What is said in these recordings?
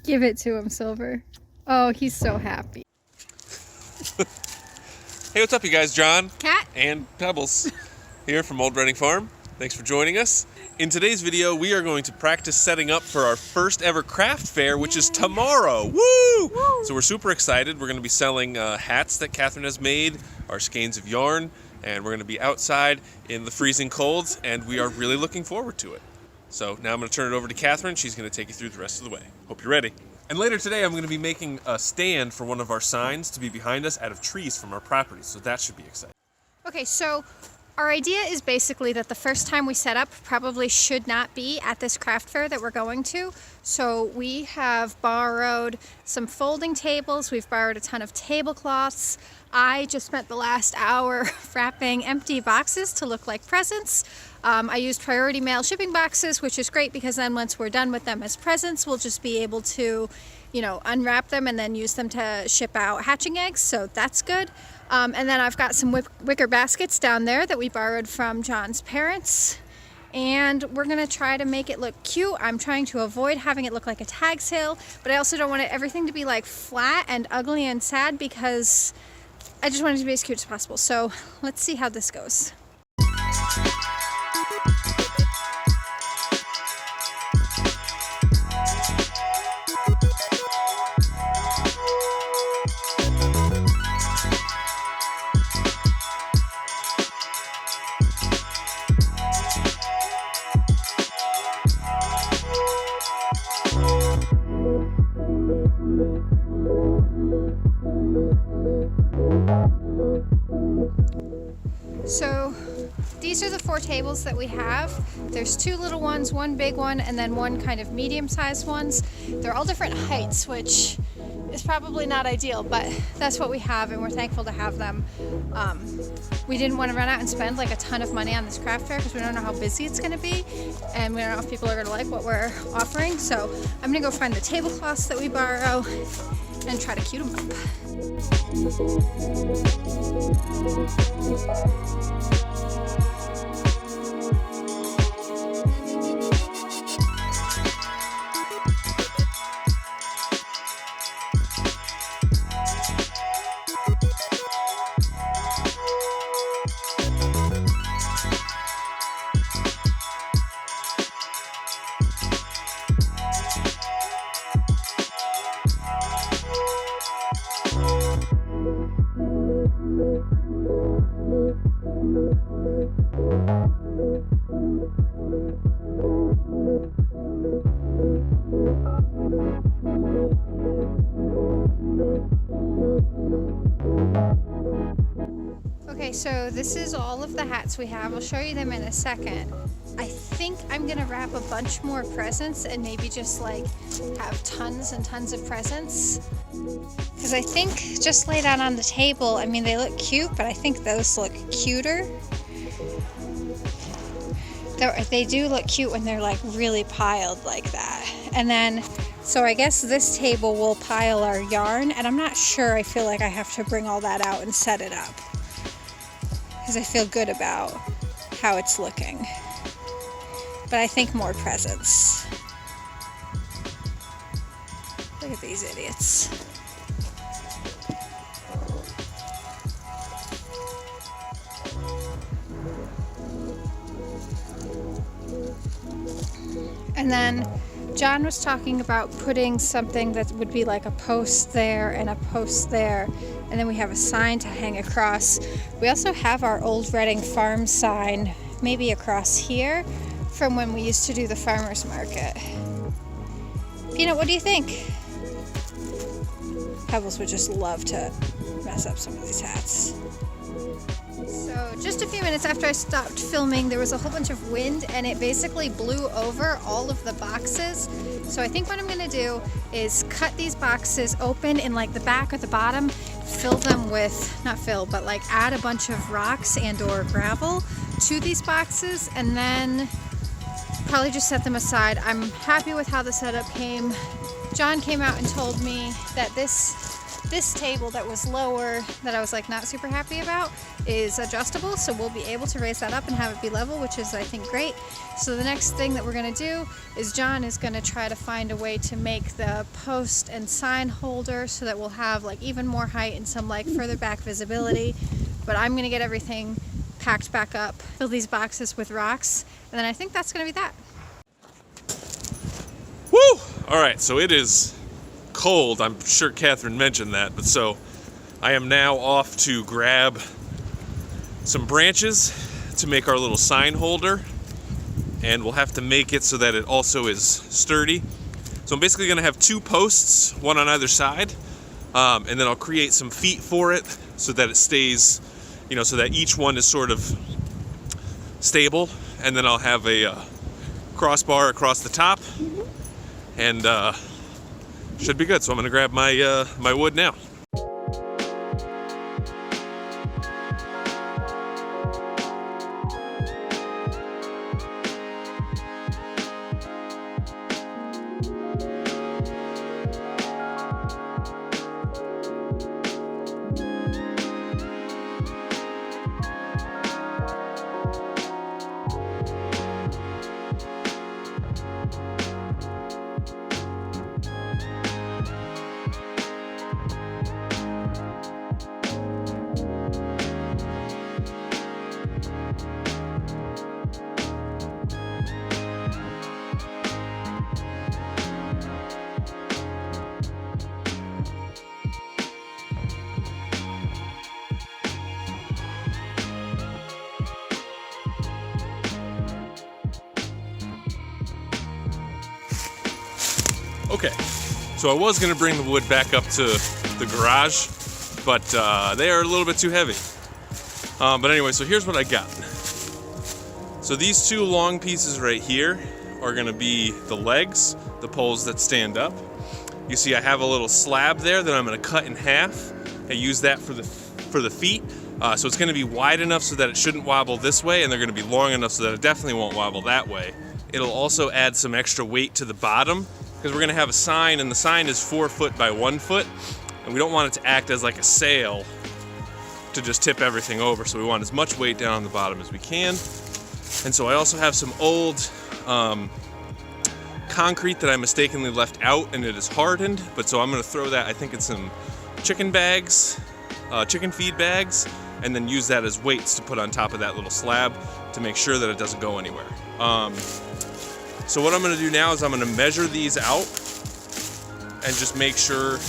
Give it to him, Silver. Oh, he's so happy. Hey, what's up, you guys? John, Cat, and Pebbles here from Old Reading Farm. Thanks for joining us. In today's video, we are going to practice setting up for our first ever craft fair, which is tomorrow. Woo! So we're super excited. We're going to be selling hats that Catherine has made, our skeins of yarn, and we're going to be outside in the freezing colds, and we are really looking forward to it. So now I'm going to turn it over to Catherine. She's going to take you through the rest of the way. Hope you're ready. And later today, I'm going to be making a stand for one of our signs to be behind us out of trees from our property, so that should be exciting. Okay, so our idea is basically that the first time we set up probably should not be at this craft fair that we're going to. So we have borrowed some folding tables, we've borrowed a ton of tablecloths. I just spent the last hour wrapping empty boxes to look like presents. I used priority mail shipping boxes, which is great because then once we're done with them as presents, we'll just be able to, unwrap them and then use them to ship out hatching eggs, so that's good. And then I've got some wicker baskets down there that we borrowed from John's parents. And we're gonna try to make it look cute. I'm trying to avoid having it look like a tag sale, but I also don't want everything to be like flat and ugly and sad because I just want it to be as cute as possible. So let's see how this goes. So these are the 4 tables that we have. There's 2 little ones, 1 big one, and then 1 kind of medium-sized ones. They're all different heights, which is probably not ideal, but that's what we have, and we're thankful to have them. We didn't want to run out and spend like a ton of money on this craft fair because we don't know how busy it's going to be, and we don't know if people are going to like what we're offering. So I'm going to go find the tablecloths that we borrow and try to cute them up. Okay, so this is all of the hats we have. I'll show you them in a second. I think I'm gonna wrap a bunch more presents and maybe just like have tons and tons of presents. Because I think just laid out on the table, I mean, they look cute, but I think those look cuter. They do look cute when they're like really piled like that. And then, so I guess this table will pile our yarn, and I'm not sure, I feel like I have to bring all that out and set it up. Because I feel good about how it's looking. But I think more presents. Look at these idiots. And then John was talking about putting something that would be like a post there and a post there, and then we have a sign to hang across. We also have our Old Reading Farm sign maybe across here from when we used to do the farmers market. Peanut, what do you think? Pebbles would just love to mess up some of these hats. So just a few minutes after I stopped filming, there was a whole bunch of wind and it basically blew over all of the boxes. So I think what I'm gonna do is cut these boxes open in like the back or the bottom, fill them with, not fill, but like add a bunch of rocks and or gravel to these boxes, and then probably just set them aside. I'm happy with how the setup came. John came out and told me that this This table that was lower, that I was like not super happy about, is adjustable, so we'll be able to raise that up and have it be level, which is I think great. So the next thing that we're gonna do is John is gonna try to find a way to make the post and sign holder so that we'll have like even more height and some like further back visibility. But I'm gonna get everything packed back up, fill these boxes with rocks, and then I think that's gonna be that. Woo! All right, so it is cold. I'm sure Catherine mentioned that, but so I am now off to grab some branches to make our little sign holder, and we'll have to make it so that it also is sturdy. So I'm basically gonna have 2 posts, one on either side, and then I'll create some feet for it so that it stays, you know, so that each one is sort of stable, and then I'll have a crossbar across the top, and should be good. So I'm gonna grab my my wood now. Okay, so I was gonna bring the wood back up to the garage, but they are a little bit too heavy. But anyway, so here's what I got. So these 2 long pieces right here are gonna be the legs, the poles that stand up. You see I have a little slab there that I'm gonna cut in half. I use that for the feet. So it's gonna be wide enough so that it shouldn't wobble this way, and they're gonna be long enough so that it definitely won't wobble that way. It'll also add some extra weight to the bottom, because we're gonna have a sign, and the sign is 4 foot by 1 foot, and we don't want it to act as like a sail to just tip everything over, so we want as much weight down on the bottom as we can. And so I also have some old concrete that I mistakenly left out, and it is hardened, but so I'm gonna throw that, I think it's some chicken bags, chicken feed bags, and then use that as weights to put on top of that little slab to make sure that it doesn't go anywhere. So what I'm gonna do now is I'm gonna measure these out and just make sure,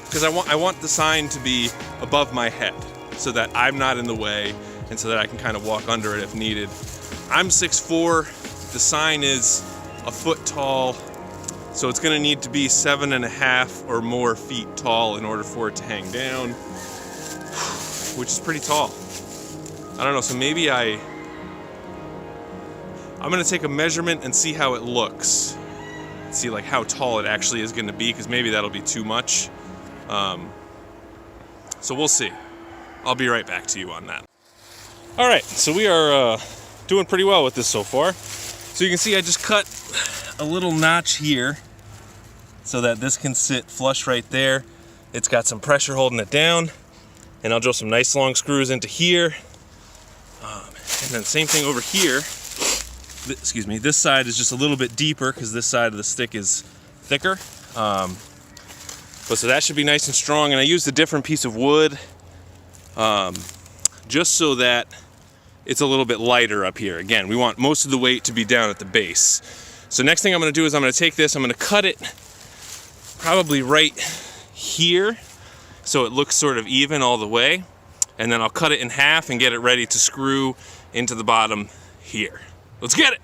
because I want the sign to be above my head so that I'm not in the way and so that I can kind of walk under it if needed. I'm 6'4", the sign is a foot tall, so it's gonna need to be 7.5 or more feet tall in order for it to hang down, which is pretty tall. I don't know, so maybe I'm gonna take a measurement and see how it looks. See like how tall it actually is gonna be, because maybe that'll be too much. So we'll see. I'll be right back to you on that. All right, so we are doing pretty well with this so far. So you can see I just cut a little notch here so that this can sit flush right there. It's got some pressure holding it down, and I'll drill some nice long screws into here. And then same thing over here. Excuse me, this side is just a little bit deeper because this side of the stick is thicker. But so that should be nice and strong, and I used a different piece of wood just so that it's a little bit lighter up here. Again, we want most of the weight to be down at the base. So next thing I'm gonna do is I'm gonna take this, I'm gonna cut it probably right here so it looks sort of even all the way, and then I'll cut it in half and get it ready to screw into the bottom here. Let's get it!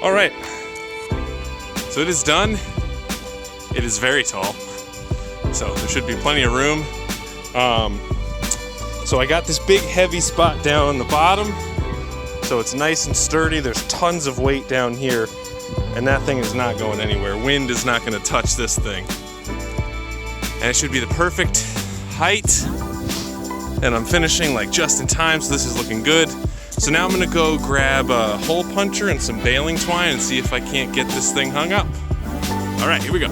All right, so it is done. It is very tall, so there should be plenty of room. So I got this big heavy spot down on the bottom, so it's nice and sturdy. There's tons of weight down here, and that thing is not going anywhere. Wind is not going to touch this thing. And it should be the perfect height, and I'm finishing like just in time, so this is looking good. So now I'm gonna go grab a hole puncher and some baling twine and see if I can't get this thing hung up. All right, here we go.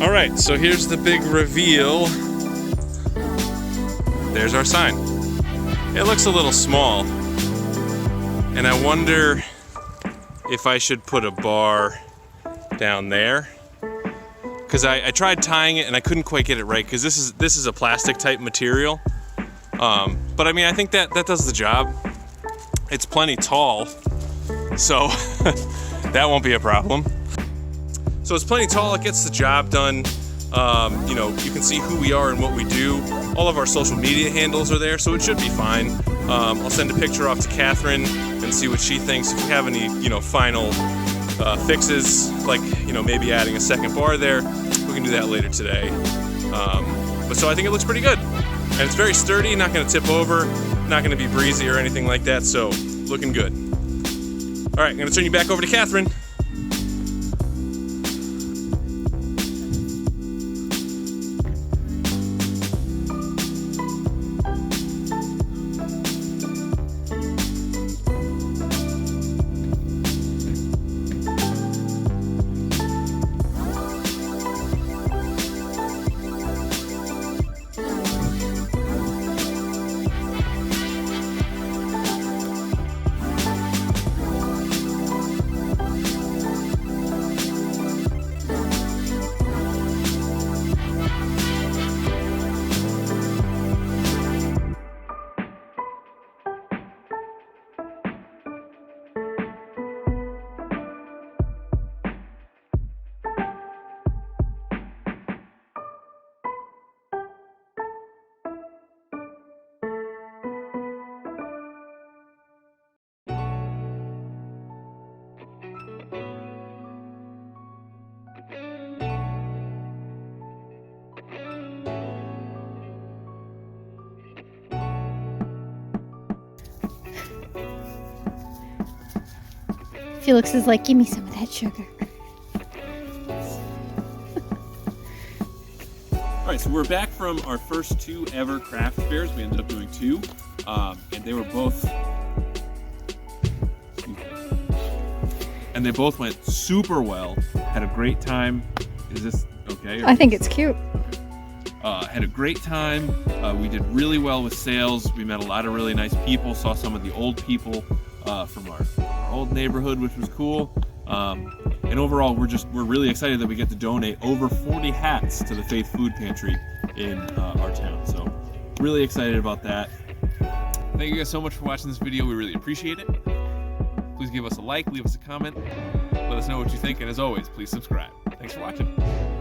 All right, so here's the big reveal. There's our sign. It looks a little small, and I wonder if I should put a bar down there, because I tried tying it and I couldn't quite get it right, because this is a plastic type material. But I mean, I think that does the job. It's plenty tall, so that won't be a problem. So it's plenty tall, it gets the job done. You know, you can see who we are and what we do. All of our social media handles are there, so it should be fine. I'll send a picture off to Catherine and see what she thinks. If we have any, you know, final fixes, like, you know, maybe adding a second bar there, we can do that later today. But so I think it looks pretty good. And it's very sturdy, not gonna tip over, not gonna be breezy or anything like that, so looking good. All right, I'm gonna turn you back over to Catherine. Felix is like, give me some of that sugar. All right, so we're back from our first 2 ever craft fairs. We ended up doing 2, and they were both, and they both went super well. Had a great time. Is this okay? I think it's cute. Had a great time. We did really well with sales. We met a lot of really nice people. Saw some of the old people from our old neighborhood, which was cool. And overall, we're really excited that we get to donate over 40 hats to the Faith Food Pantry in our town. So really excited about that. Thank you guys so much for watching this video. We really appreciate it. Please give us a like, leave us a comment, let us know what you think, and as always, please subscribe. Thanks for watching.